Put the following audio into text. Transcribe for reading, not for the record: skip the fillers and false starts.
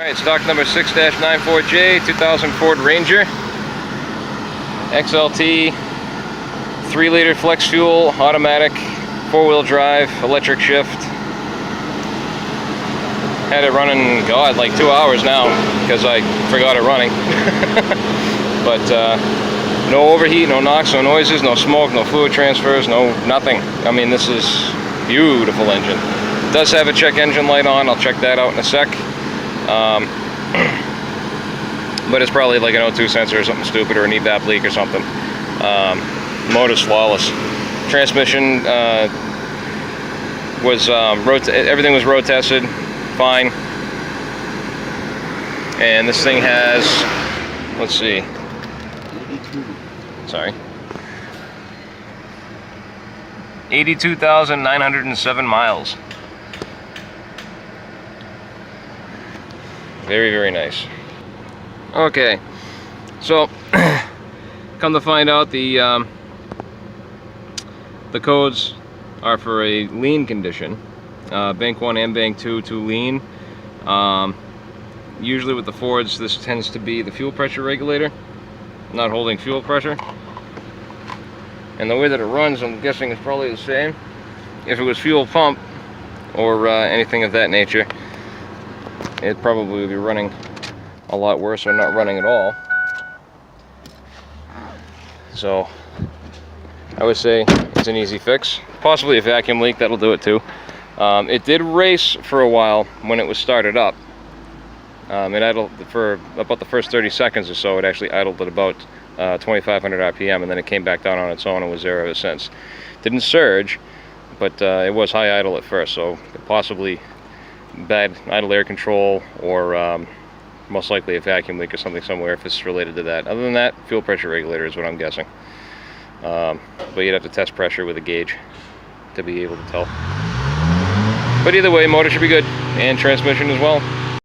Alright, stock number 6-94J, 2000 Ford Ranger XLT, 3-liter flex fuel, automatic, 4-wheel drive, electric shift. Had it running, God, like 2 hours now because I forgot it running. But no overheat, no knocks, no noises, no smoke, no fluid transfers, no nothing. I mean, this is beautiful engine. It does have a check engine light on. I'll check that out in a sec. But it's probably like an O2 sensor or something stupid, or an evap leak or something. Motor's flawless. Transmission was everything was road tested, fine. And this thing has, let's see, 82,907 miles. Very, very nice. Okay, so come to find out, the codes are for a lean condition. Bank 1 and Bank 2 to lean. Usually with the Fords, this tends to be the fuel pressure regulator, not holding fuel pressure. And the way that it runs, I'm guessing it's probably the same. If it was fuel pump or anything of that nature, it probably would be running a lot worse, or not running at all. So I would say it's an easy fix. Possibly a vacuum leak, that'll do it too. It did race for a while when it was started up. It idled for about the first 30 seconds or so. It actually idled at about 2,500 RPM, and then it came back down on its own and was there ever since. Didn't surge, but it was high idle at first, so possibly bad idle air control, or most likely a vacuum leak or something somewhere if it's related to that. Other than that, fuel pressure regulator is what I'm guessing. But you'd have to test pressure with a gauge to be able to tell. But either way, motor should be good, and transmission as well.